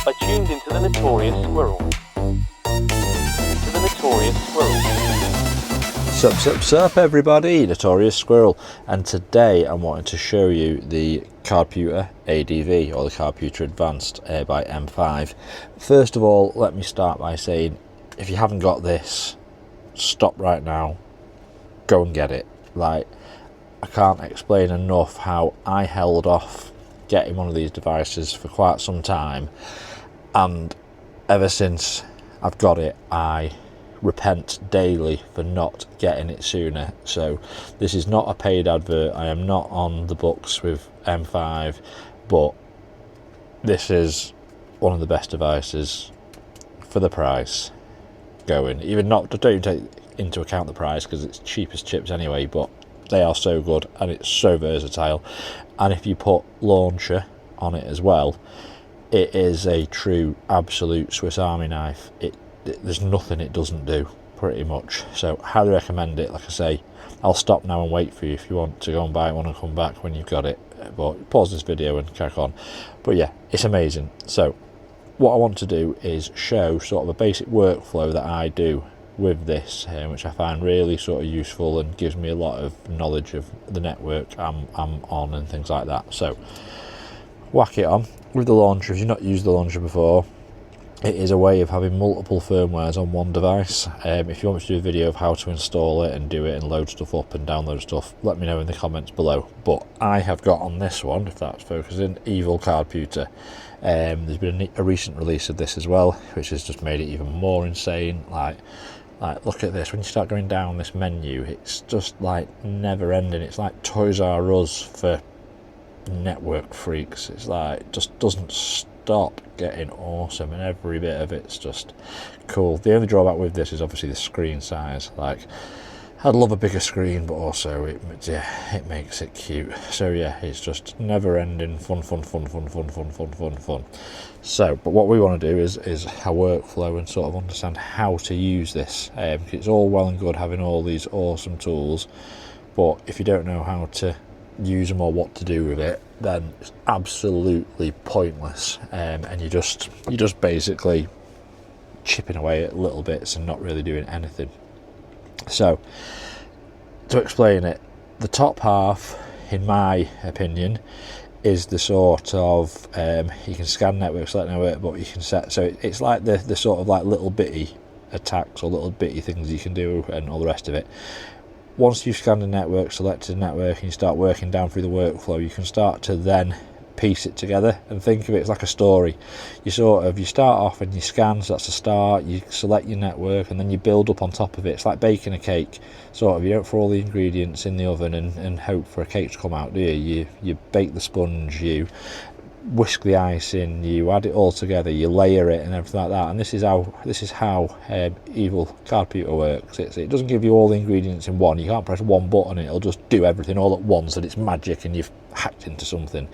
are tuned into the Notorious Squirrel. To the Notorious Squirrel. Sup everybody, Notorious Squirrel, and today I'm wanting to show you the Cardputer ADV, or the Cardputer Advanced by M5. First of all, let me start by saying, if you haven't got this, stop right now, go and get it. Like, I can't explain enough how I held off getting one of these devices for quite some time, and ever since I've got it, I repent daily for not getting it sooner. So this is not a paid advert, I am not on the books with M5, but this is one of the best devices for the price going. Even not, don't even take into account the price because it's cheap as chips anyway, but they are so good and it's so versatile. And if you put launcher on it as well, it is a true absolute Swiss Army knife. There's nothing it doesn't do, pretty much. So highly recommend it. Like I say, I'll stop now and wait for you if you want to go and buy one and come back when you've got it, but pause this video and crack on. But yeah, it's amazing. So what I want to do is show sort of a basic workflow that I do with this, which I find really sort of useful and gives me a lot of knowledge of the network I'm on and things like that. So whack it on with the launcher. If you've not used the launcher before, it is a way of having multiple firmwares on one device. If you want me to do a video of how to install it and do it and load stuff up and download stuff, let me know in the comments below. But I have got on this one, if that's focusing, Evil Cardputer. There's been a recent release of this as well, which has just made it even more insane. Like look at this. When you start going down this menu, it's just like never ending. It's like Toys R Us for network freaks. It's like, just doesn't stop getting awesome, and every bit of it's just cool. The only drawback with this is obviously the screen size. Like, I'd love a bigger screen, but also it makes it cute. So yeah, it's just never ending fun. So, but what we want to do is a workflow and sort of understand how to use this. It's all well and good having all these awesome tools, but if you don't know how to use them or what to do with it, then it's absolutely pointless, and you're just basically chipping away at little bits and not really doing anything. So to explain it, the top half, in my opinion, is the sort of you can scan network, select network, but you can set, so it's like the sort of like little bitty attacks or little bitty things you can do and all the rest of it. Once you've scanned a network, selected a network, and you start working down through the workflow, you can start to then piece it together and think of it as like a story. You start off and you scan, so that's the start. You select your network and then you build up on top of it. It's like baking a cake, sort of. You don't throw all the ingredients in the oven and hope for a cake to come out, do you? You bake the sponge, you whisk the ice in, you add it all together, you layer it and everything like that. And this is how Evil Cardputer works. It doesn't give you all the ingredients in one. You can't press one button and it'll just do everything all at once and it's magic and you've hacked into something.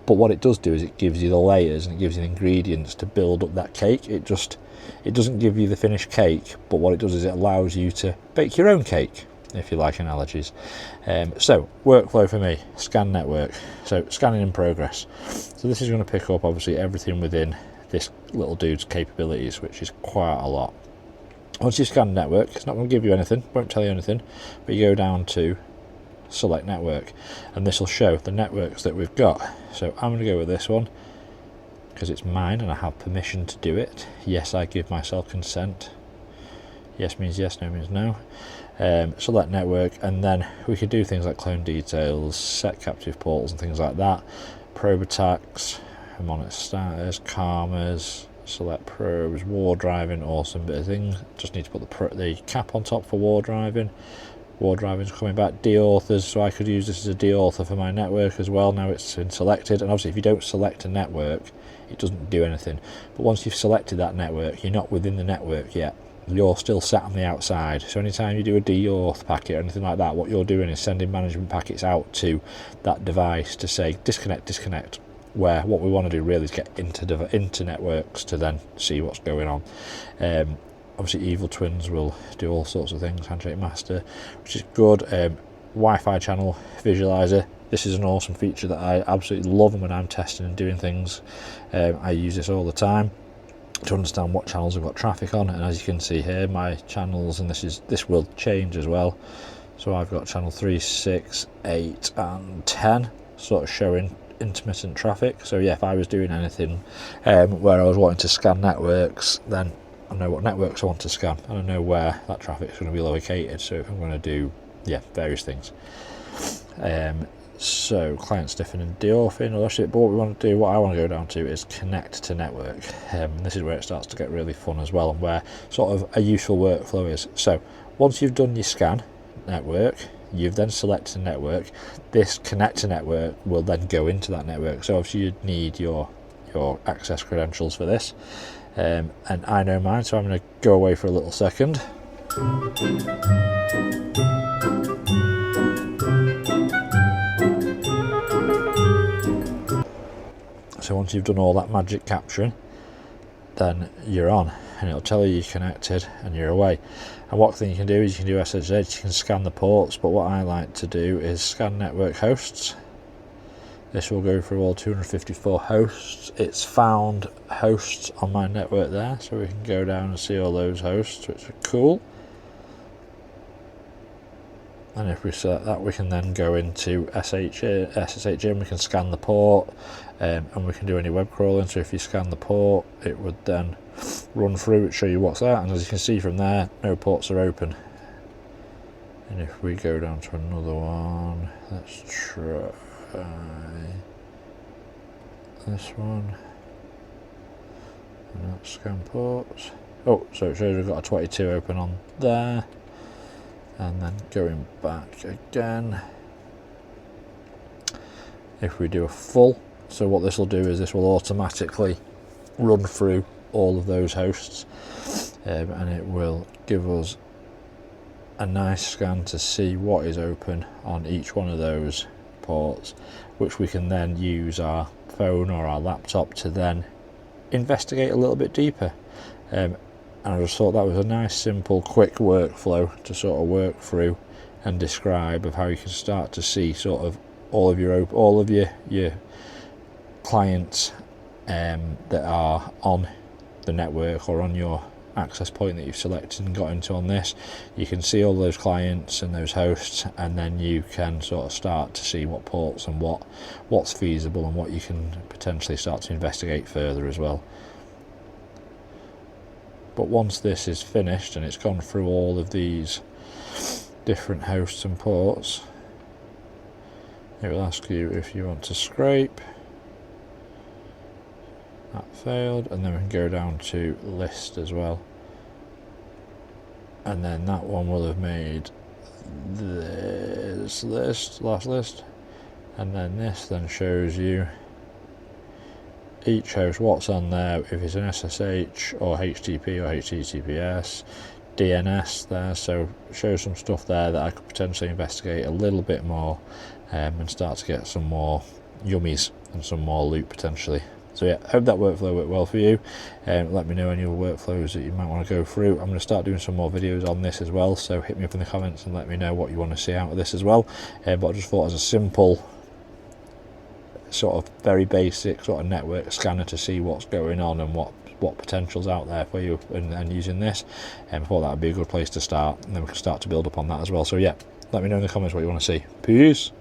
But what it does do is it gives you the layers and it gives you the ingredients to build up that cake. It doesn't give you the finished cake, but what it does is it allows you to bake your own cake, if you like analogies. So workflow for me, scan network, so scanning in progress. So this is going to pick up obviously everything within this little dude's capabilities, which is quite a lot. Once you scan network, it's not going to give you anything, won't tell you anything, but you go down to select network and this will show the networks that we've got. So I'm going to go with this one because it's mine and I have permission to do it. Yes, I give myself consent. Yes means yes, no means no. Select network, and then we can do things like clone details, set captive portals and things like that. Probe attacks, monitor starters, karmas, select probes, war driving, awesome bit of things. Just need to put the cap on top for war driving. War driving's coming back. Deauthors, so I could use this as a deauthor for my network as well. Now it's been selected, and obviously if you don't select a network, it doesn't do anything. But once you've selected that network, you're not within the network yet. You're still sat on the outside. So anytime you do a deauth packet or anything like that, what you're doing is sending management packets out to that device to say disconnect. Where what we want to do really is get into networks to then see what's going on. Obviously Evil Twins will do all sorts of things, Handshake Master, which is good. Wi-Fi channel visualizer. this is an awesome feature that I absolutely love, and when I'm testing and doing things, I use this all the time to understand what channels I've got traffic on. And as you can see here, my channels, and this will change as well, so I've got channel 3, 6, 8 and 10 sort of showing intermittent traffic. So yeah, if I was doing anything where I was wanting to scan networks, then I know what networks I want to scan, and I know where that traffic is going to be located. So if I'm going to do various things, so client stiffing and deorphin, all that shit. But what we want to do, what I want to go down to, is connect to network. This is where it starts to get really fun as well, and where sort of a useful workflow is. So once you've done your scan network, you've then selected a network. This connect to network will then go into that network. So obviously you'd need your access credentials for this, and I know mine, so I'm going to go away for a little second. So once you've done all that magic capturing, then you're on, and it'll tell you you're connected and you're away. And what thing you can do is you can do SSH, you can scan the ports, but what I like to do is scan network hosts. This will go through all 254 hosts. It's found hosts on my network there, so we can go down and see all those hosts, which are cool. And if we select that, we can then go into SSH and we can scan the port, and we can do any web crawling. So if you scan the port, it would then run through it, show you what's there, and as you can see from there, no ports are open. And if we go down to another one, let's try this one, and that's scan ports. Oh, so it shows we've got a 22 open on there. And then going back again, if we do a full, so what this will do is this will automatically run through all of those hosts, and it will give us a nice scan to see what is open on each one of those ports, which we can then use our phone or our laptop to then investigate a little bit deeper. And I just thought that was a nice, simple, quick workflow to sort of work through and describe of how you can start to see sort of all of your clients that are on the network or on your access point that you've selected and got into on this. You can see all those clients and those hosts, and then you can sort of start to see what ports and what's feasible and what you can potentially start to investigate further as well. But once this is finished and it's gone through all of these different hosts and ports, it will ask you if you want to scrape. That failed, and then we can go down to list as well. And then that one will have made this list, last list, and then this then shows you each host, what's on there, if it's an SSH or HTTP or HTTPS, DNS there, so show some stuff there that I could potentially investigate a little bit more, and start to get some more yummies and some more loot potentially. So yeah, hope that workflow worked well for you. Let me know any other workflows that you might want to go through. I'm going to start doing some more videos on this as well, so hit me up in the comments and let me know what you want to see out of this as well. But I just thought as a simple sort of very basic sort of network scanner to see what's going on and what potential's out there for you, and using this, and I thought that would be a good place to start, and then we can start to build up on that as well. So yeah, let me know in the comments what you want to see. Peace.